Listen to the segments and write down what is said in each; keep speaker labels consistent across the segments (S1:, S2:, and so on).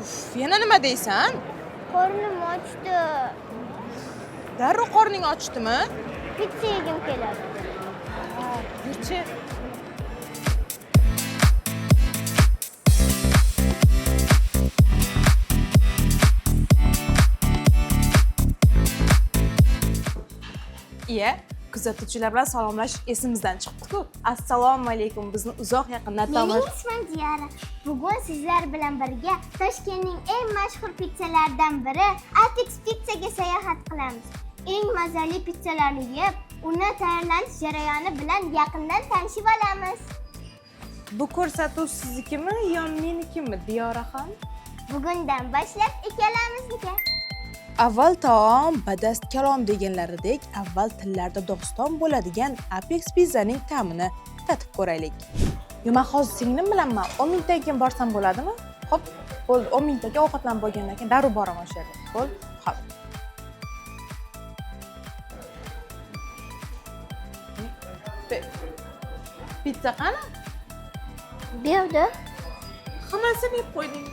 S1: Uf, yana nima deysan?
S2: Qornim ochdi.
S1: Darrov qorning ochdimi?
S2: Pitsa yegim keladi.
S1: Yurchi. Iya, kuzatuvchilar bilan salomlashish esimizdan chiqdi-ku. Assalomu alaykum. Bizni uzoq yaqindan
S2: Mening ismim Diyora. Bugun sizlar bilan birga Toshkentning eng mashhur pitsalaridan biri Apex Pizzaga sayohat qilamiz. Eng mazali pizzalarni yeb, uni tayyorlanish jarayoni bilan yaqindan tanishib olamiz.
S1: Bu ko'rsatuv siznikimi yo menikimi, Diyoraxon?
S2: Bugundan boshlab ikkalamizniki.
S1: Avval taom, badast kalom deganlaridek, avval tillarda doston bo'ladigan Apex Pizzaning ta'mini tatib ko'raylik. Men hozir singlim bilanman 10 minutdan keyin borsam bo'ladimi? Xo'p, bo'ldi. 10 minutga ovqatlanib bo'lgandan keyin darrov boraman o'sha yerga. Bo'ldi? Xo'p. Pizza qani?
S2: Bu yerda
S1: Hammasini yeb qo'yding.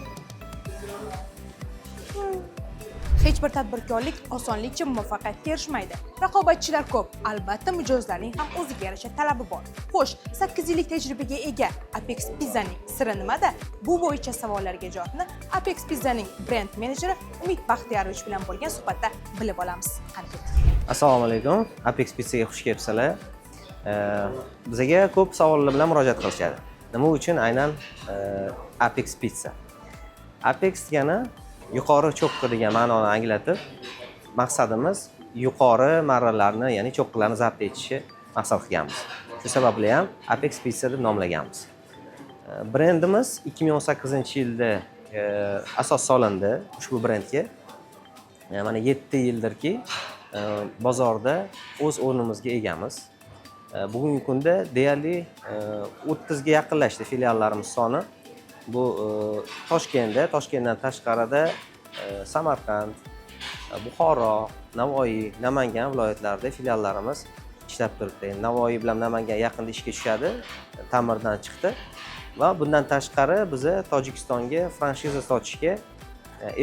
S1: Hech bir tadbirkorlik osonlikcha muvaffaqiyatga erishmaydi. Raqobatchilar ko'p, albatta mijozlarning ham o'ziga yarasha talabi bor. Xo'sh, 8 yillik tajribaga ega Apex Pizzaning siri nimada? Bu bo'yicha savollarga javobni Apex Pizzaning brend menejeri Umid Baxtiyorovich bilan bo'lgan suhbatda bilib olamiz. Qani keting.
S3: Assalomu alaykum. Apex Pizzaga xush kelibsizlar. Bizga ko'p savollar bilan murojaat qilishadi. Nima uchun aynan Apex Pizza? Apex degani yuqori cho'qqi degan ma'noni anglatib, maqsadimiz yuqori marralarni, ya'ni cho'qqilarni zabt etishni maqsad qilganmiz. Shu sababli ham Apex Pizza deb nomlaganmiz. Brendimiz 2018-yilda asos solindi ushbu brendga. Mana 7 yildirki bozorda o'z o'rnimizga egamiz. Bugungi kunda deyarli 30 ga yaqinlashdi filiallarimiz soni. Bu Toshkentdan tashqarida Samarqand, Buxoro, Navoiy, Namangan viloyatlarida filiallarimiz ishlab turibdi. Navoiy bilan Namangan yaqinda ishga tushadi, ta'mirdan chiqdi va bundan tashqari biz Tojikistonga franshiza sotishga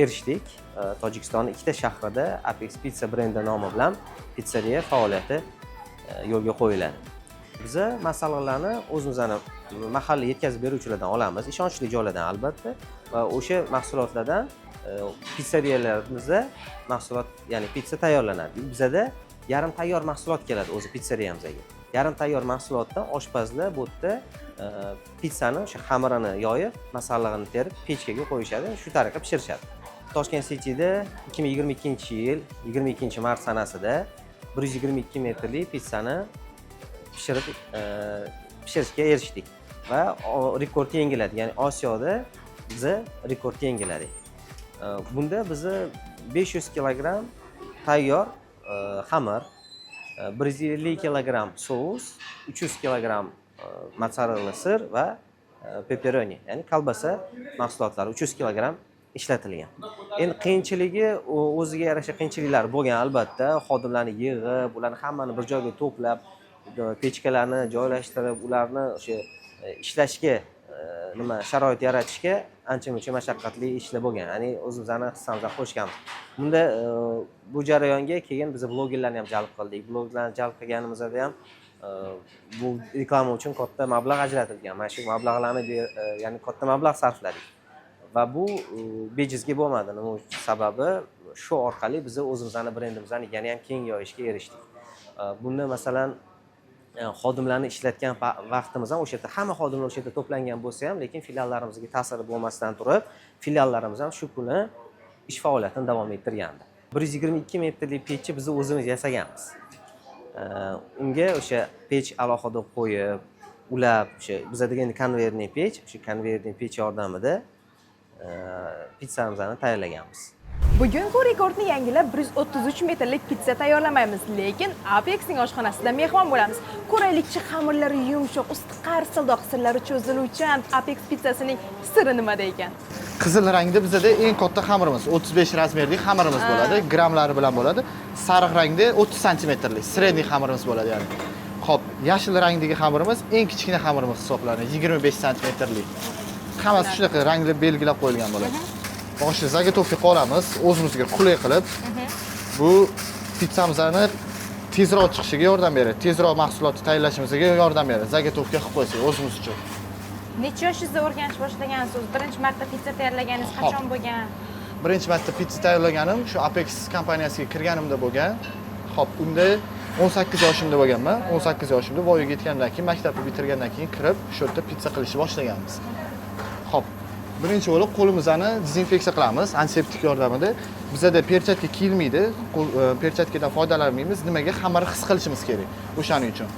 S3: erishdik. Tojikistonning ikkita shahrida Apex Pizza brendi nomi bilan pizzeriya faoliyati yo'lga qo'yiladi. Biz masalliqlarni o'zimizning mahalliy yetkazib beruvchilardan olamiz, ishonchli joylardan albatta, va o'sha mahsulotlardan pizzeriyalarimizda mahsulot, ya'ni pizza tayyorlanadi. Bizda yarim tayyor mahsulot keladi o'zi pizzeriyamizga. Yarim tayyor mahsulotdan oshpazlar bu yerda pizzani o'sha xamirini yoyib, masallig'ini terib pechkaga qo'yishadi, shu tariqa pishirishadi. Toshkent City'da 2022-yil 22-mart sanasida 122 metrli pizzani pishirishga erishdik va rekord yangiladik. Ya'ni Osiyoda biz rekord yangiladik. Bunda biz 500 kilogramm tayyor xamir, 150 kilogramm sous, 300 kilogramm mozzarella sir va pepperoni, ya'ni kolbasa mahsulotlari 300 kilogramm ishlatilgan. Endi qiyinchiligi, o'ziga yarasha qiyinchiliklar bo'lgan albatta. Xodimlarni yig'ib, ularni hammani bir joyga to'plab, pechkalarni joylashtirib, ularni o'sha ishlashga sharoit yaratishga ancha-muncha mashaqqatli ishlar bo'lgan. Ya'ni o'zimizning hissamizdan qo'shganmiz. Bunda bu jarayonga keyin biz blogerlarni ham jalb qildik. Blogerlarni jalb qilganimizda ham bu reklama uchun katta mablag' ajratilgan. Mana shu mablag'larni ya'ni katta mablag' sarfladik. Va bu bejizga bo'lmadi. Nima uchun? Sababi shu orqali biz o'zimizning brendimizni yana ham keng yoyishga erishdik. Bunda masalan xodimlarni ishlatgan vaqtimiz ham o'sha yerda, hamma xodimlar o'sha yerda to'plangan bo'lsa ham, lekin filiallarimizga ta'siri bo'lmasdan turib, filiallarimiz ham shu kuni ish faoliyatini davom ettirgandi. 122 metrli pechni biz o'zimiz yasaganmiz. Unga o'sha pech alohida qo'yib, ulab, o'sha bizda degan konveyerli pech, o'sha konveyerli pech yordamida pizzamizni tayyorlaganmiz.
S1: Bugungi rekordni yangilab 133 metrlik pizza tayyorlamaymiz, lekin Apexning oshxonasida mehmon bo'lamiz. Ko'raylikchi, xamirlari yumshoq, usti qarsildoq, sirlari cho'ziluvchan Apex pizzasining siri nimada ekan?
S4: Qizil rangda bizda eng katta xamirimiz 35 razmerli xamirimiz bo'ladi, grammlari bilan bo'ladi. Sariq rangda 30 santimetrlik sredniy xamirimiz bo'ladi, ya'ni. Xo'p, yashil rangdagi xamirimiz eng kichkina xamirimiz hisoblanadi, 25 santimetrlik. Hammasi shunaqa rangli belgilab qo'yilgan bo'ladi. boshida zagotovka qolamiz, o'zimizga qulay qilib. Bu pitsamizani tezroq chiqishiga yordam beradi. Tezroq mahsulotni tayyorlashimizga yordam beradi. Zagotovka qilib qo'ysak o'zimiz uchun.
S1: Necha yoshingizda o'rganish boshlagansiz? O'zi birinchi marta pitsa tayyorlaganingiz qachon bo'lgan?
S4: Birinchi marta pitsa tayyorlaganim shu Apex kompaniyasiga kirganimda bo'lgan. Xo'p, unda 18 yoshimda bo'lganman. 18 yoshimda voyaga yetgandan keyin, maktabni bitirgandan keyin kirib, shu yerda pitsa qilishni boshlaganmiz. Xo'p, birinchi bo'lib qo'limizni dezinfeksiya qilamiz antiseptik yordamida. Bizda perchatka kiyilmaydi, perchatkadan foydalanmaymiz. Nimaga? Xamirni his qilishimiz kerak. O'shaning uchun.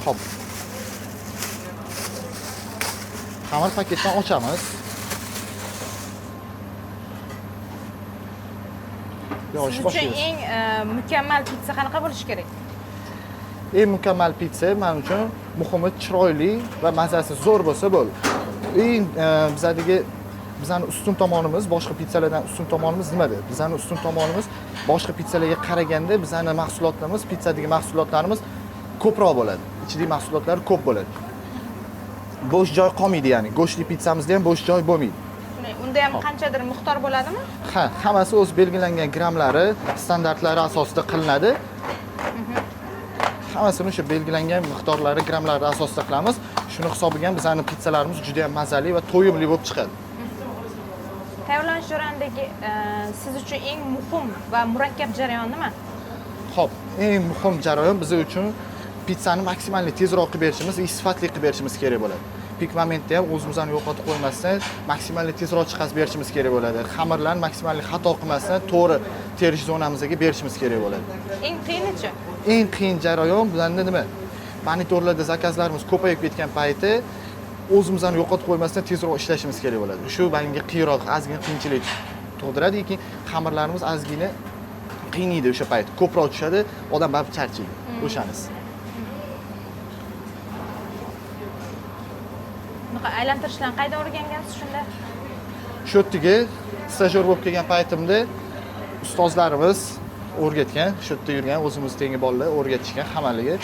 S4: Xo'p. Xamir paketdan ochamiz. Yosh
S1: Siz uchun
S4: boshlaymiz.
S1: eng mukammal pitsa qanaqa bo'lishi kerak?
S4: Eng mukammal pitsa men uchun muhimi chiroyli va mazasi zo'r bo'lsa bo'ldi. Eng bizning ustun tomonimiz, boshqa pitsalardan ustun tomonimiz nimada? Bizning ustun tomonimiz boshqa pitsalarga qaraganda bizning mahsulotlarimiz, pitsadagi mahsulotlarimiz ko'proq bo'ladi. Ichidagi mahsulotlar ko'p bo'ladi. Bo'sh joy qolmaydi, ya'ni go'shtli pitsamizda ham bo'sh joy bo'lmaydi.
S1: Unda ham qanchadir miqdor bo'ladimi?
S4: Ha, hammasi o'z belgilangan grammlari, standartlari asosida qilinadi. Hammasini o'sha belgilangan miqdorlari, grammlari asosida qilamiz. Shuni hisobiga ham bizning pitsalarimiz juda ham mazali va to'yimli bo'lib chiqadi.
S1: Tayyorlanish jarayonidagi siz uchun eng muhim va murakkab jarayon nima?
S4: Xo'p, eng muhim jarayon biz uchun pitsani maksimal tezroq qilib berishimiz, sifatli qilib berishimiz kerak bo'ladi. Pik momentda ham o'zimizni yo'qotib qo'ymasdan maksimal tezroq chiqazib berishimiz kerak bo'ladi. Xamirlarni maksimal xato qilmasdan to'g'ri terish zonamizga berishimiz kerak bo'ladi.
S1: Eng qiyinichi?
S4: Eng qiyin jarayon bizlarda nima? Monitorlarda zakazlarimiz ko'payib ketgan payti o'zimizni yo'qotib qo'ymasdan tezroq ishlashimiz kerak bo'ladi. Shu menga qiyinroq, ozgina qiyinchilik tug'diradi, lekin xamirlarimiz ozgina qiynaydi o'sha payt. Ko'proq tushadi, odam baribir charchaydi. O'shanisi.
S1: Bunaqa aylantirishlarni qaydan o'rgangansiz shunda?
S4: Shu yerga stajyor bo'lib kelgan paytimda ustozlarimiz o'rgatgan, shu yerda yurgan o'zimiz tengi bolalar o'rgatishgan hammaliga.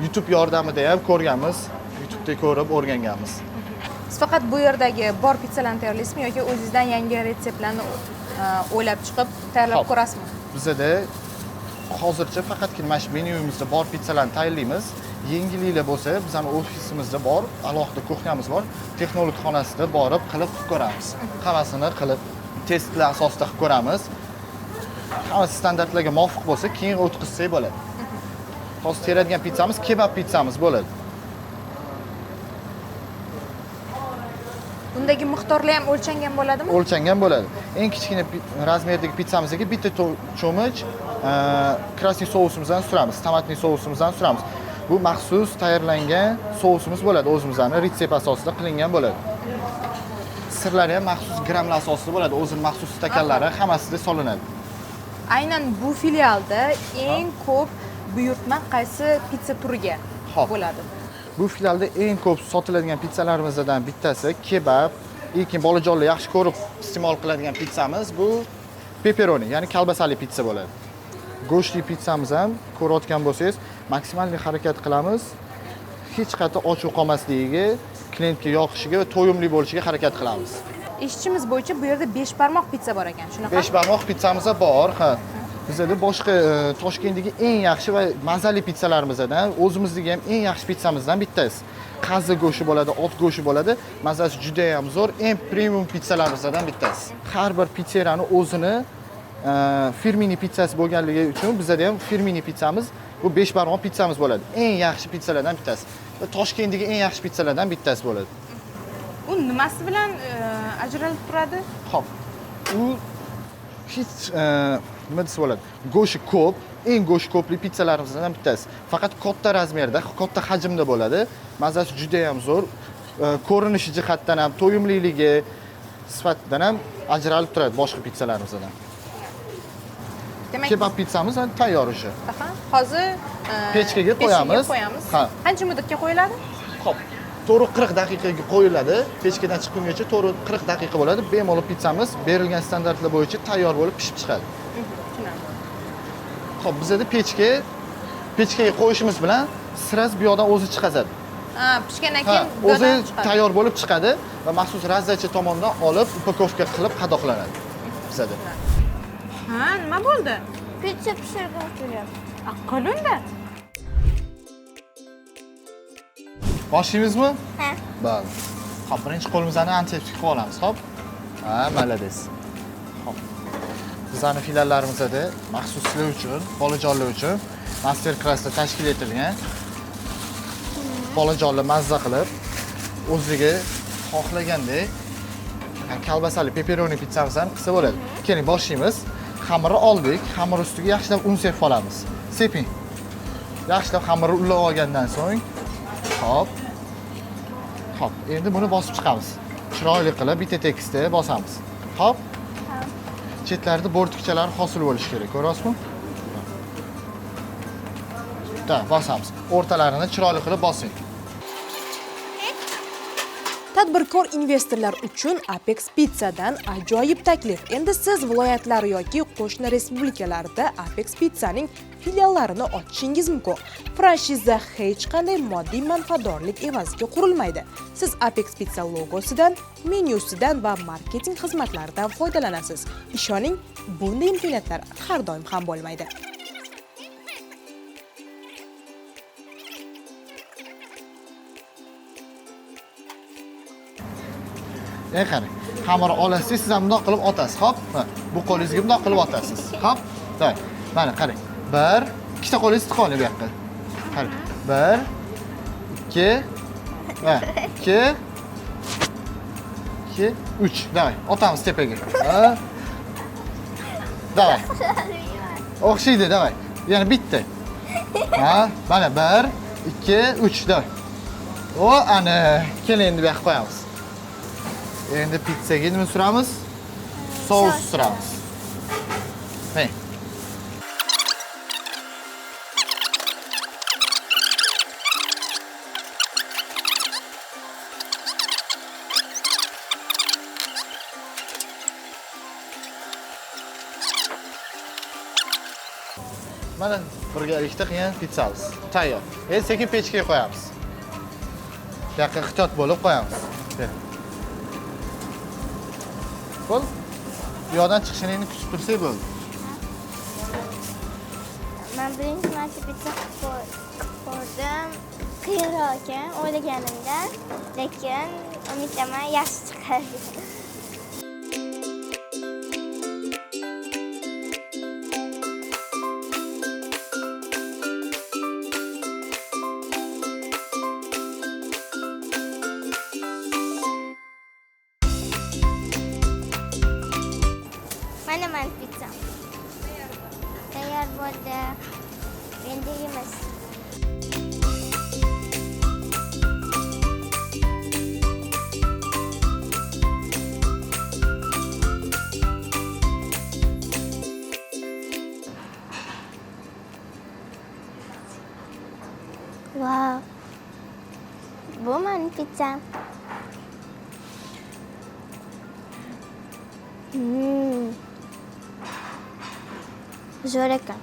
S4: YouTube yordamida ham ko'rganmiz, YouTube'da ko'rib o'rganganmiz.
S1: Siz faqat bu yerdagi bor pitsalarni tayyorlaysizmi yoki o'zingizdan yangi retseptlarni o'ylab chiqib tayyorlab ko'rasizmi?
S4: Bizda hozircha faqatgina mana shu menyumizda bor pitsalarni tayyorlaymiz. Yengilliklar bo'lsa, bizning ofisimizda bor, alohida kuxnyamiz bor. Texnolog xonasida borib qilib ko'ramiz. Hammasini qilib testlar asosida qilib ko'ramiz. Hammasi standartlarga muvofiq bo'lsa, keyin o'tkazsak bo'ladi. Hozir teradigan pitsamiz kebab pitsamiz bo'ladi.
S1: Undagi miqdorlar ham o'lchangan bo'ladimi?
S4: O'lchangan bo'ladi. Eng kichkina razmerdagi pitsamizga bitta cho'mich krasniy sousimizdan suramiz, tomatli sousimizdan suramiz. Bu maxsus tayyorlangan sousimiz bo'ladi, o'zimizning retsept asosida qilingan bo'ladi. Sirlari ham maxsus grammlar asosida bo'ladi, o'zining maxsus stakanlari hammasida solinadi.
S1: Aynan bu filialda eng ko'p buyurtma qaysi pitsa turiga bo'ladi?
S4: Bu filialda eng ko'p sotiladigan pitsalarimizdan bittasi kebab, lekin bolajonlar yaxshi ko'rib iste'mol qiladigan pitsamiz bu pepperoni, ya'ni kolbasali pitsa bo'ladi. Go'shtli pitsamiz ham ko'rayotgan bo'lsangiz, maksimal harakat qilamiz. Hech qanday ochiq qolmasligiga, klientga yoqishiga va to'yimli bo'lishiga harakat qilamiz.
S1: Eshitishimiz bo'yicha bu yerda 5 barmoq pitsa bor ekan, shunaqa?
S4: 5 barmoq pitsamiz bor, ha. Bizda boshqa Toshkentdagi eng yaxshi va mazali pitsalarimizdan, o'zimizdagi ham eng yaxshi pitsamizdan bittasi. Qazi go'shti bo'ladi, ot go'shti bo'ladi. Mazasi juda ham zo'r, eng premium pitsalarimizdan bittasi. Har bir pitserani o'zini firmini pitsasi bo'lganligi uchun bizda ham firmini pitsamiz, bu 5 barmoq pitsamiz bo'ladi. Eng yaxshi pitsalardan bittasi. Va Toshkentdagi eng yaxshi pitsalardan bittasi bo'ladi.
S1: U nimasi bilan ajralib turadi?
S4: Xo'p. U hech nima desa bo'ladi? Go'shti ko'p, eng go'sht ko'pli pitsalarimizdan bittasi. Faqat katta razmerda, katta hajmda bo'ladi. Mazasi juda ham zo'r. Ko'rinishi jihatdan ham, to'yimliligi sifatidan ham ajralib turadi boshqa pitsalarimizdan.
S1: Demak,
S4: kebab pitsamiz tayyor o'sha.
S1: Hozir
S4: pechkaga qo'yamiz.
S1: Ha. Qancha muddatga qo'yiladi?
S4: Xo'p. To'g'ri 40 daqiqaga qo'yiladi. Pechkadan chiqqungacha to'g'ri 40 daqiqa bo'ladi. Bemalol pitsamiz berilgan standartlar bo'yicha tayyor bo'lib pishib chiqadi. Xo'p, bizda pechkaga qo'yishimiz bilan sraz bu yoqdan o'zi chiqazadi.
S1: Pishgandan keyin
S4: o'zi tayyor bo'lib chiqadi va maxsus razdachi tomonidan olib upakovka qilib qadoqlanadi bizada.
S1: Ha, nima bo'ldi?
S2: Pitsa pishirgim kelyapti.
S1: Aql unda.
S4: Boshlaymizmi?
S2: Ha.
S4: Bo'ldi. Xo'p, birinchi qo'limizni antiseptik qilib olamiz, xo'p? Ha, malades. Xo'p. Bizning filiallarimizda maxsus sizlar uchun, bolajonlar uchun master klassda tashkil etilgan bolajonlar mazza qilib o'ziga xohlagandek kolbasali pepperoni pizzamizni qilsa bo'ladi. Keling, boshlaymiz. Xamirni oldik, xamir ustiga yaxshilab un sepib olamiz. Seping. Yaxshilab xamirni ulab olgandan so'ng, hop. Hop, endi buni bosib chiqamiz. Chiroyli qilib bitta tekisda bosamiz. Hop. Chetlarida bo'rtkichalar hosil bo'lishi kerak, ko'rasizmi? Da, bosamiz. O'rtalarini chiroyli qilib bosing.
S1: Tadbirkor investorlar uchun Apex Pizza'dan ajoyib taklif. Endi siz viloyatlar yoki qo'shni respublikalarda Apex Pizza'ning filiallarini ochishingiz mumkin. Franshiza hech qanday moddiy manfaatdorlik evaziga qurilmaydi. Siz Apex Pizza logosidan, menyusidan va marketing xizmatlaridan foydalanasiz. Ishoning, bunday imkoniyatlar har doim ham bo'lmaydi.
S4: Qarang, xamirni olasiz, siz ham bundoq qilib otasiz, xo'p? Bu qo'lingizga bundoq qilib otasiz. Xo'p? Davay. Mana qarang. 1, ikkita qo'lingizni tiqib oling bu yoqqa. Qarang. 1, 2, va 2, 3. Davay, otamiz tepaga. Ha? Davay. O'xshaydi, davay. Yana bitta. Ha? Mana 1, 2, 3, davay. O, ana, keling endi bu yoqqa qo'yamiz. Endi pizzaga nima suramiz? Sous suramiz. Hey. Mana birgalikda qilgan pizzamiz tayyor. Endi sekin pechkaga qo'yamiz. Bu yoqqa ehtiyot bo'lib qo'yamiz. Bo'l. Bu yoqdan chiqishini kutib tursak bo'ldi.
S2: Men birinchi marta pitsa ko'rdim. Qiyinroq ekan o'ylaganimdan, lekin umidaman yaxshi chiqadi. Mana pizza. Tayyor bo'ldi. Endi yeymiz. Wow. Bu mening pizzam. Zo'r ekan.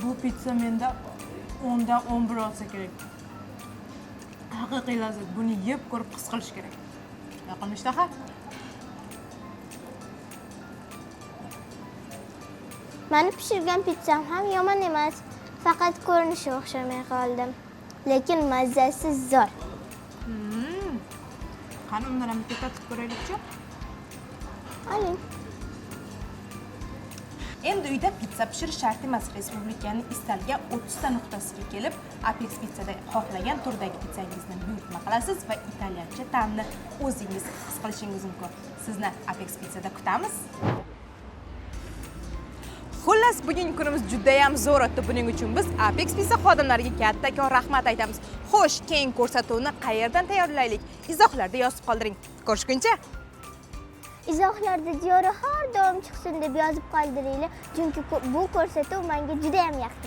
S1: Bu pizza menda 10 dan 11 olsa kerak. Haqiqiy lazzat. Buni yeb ko'rib his qilish kerak. Yoqimli ishtaha.
S2: Meni pishirgan pizzam ham yomon emas. Faqat ko'rinishi o'xshamay qoldi. Lekin mazzasi zo'r.
S1: Qani undan ham bitta tatib ko'raylikchi.
S2: Oling.
S1: Endi uyda pizza pishirish shart emas. Respublikaning istalgan 30 ta nuqtasiga kelib, Apex Pizzada xohlagan turdagi pizzangizni buyurtma qilasiz va italyancha ta'mni o'zingiz his qilishingiz mumkin. Sizni Apex Pizzada kutamiz. Xullas, bugungi kunimiz juda ham zo'r o'tdi. Buning uchun biz Apex Pizza xodimlariga kattakon rahmat aytamiz. Xo'sh, keyingi ko'rsatuvni qayerdan tayyorlaylik? Izohlarda yozib qoldiring. Ko'rishguncha.
S2: Izohlarda Diyora har doim chiqsin deb yozib qoldiringlar, chunki bu ko'rsatuv menga juda ham yoqdi.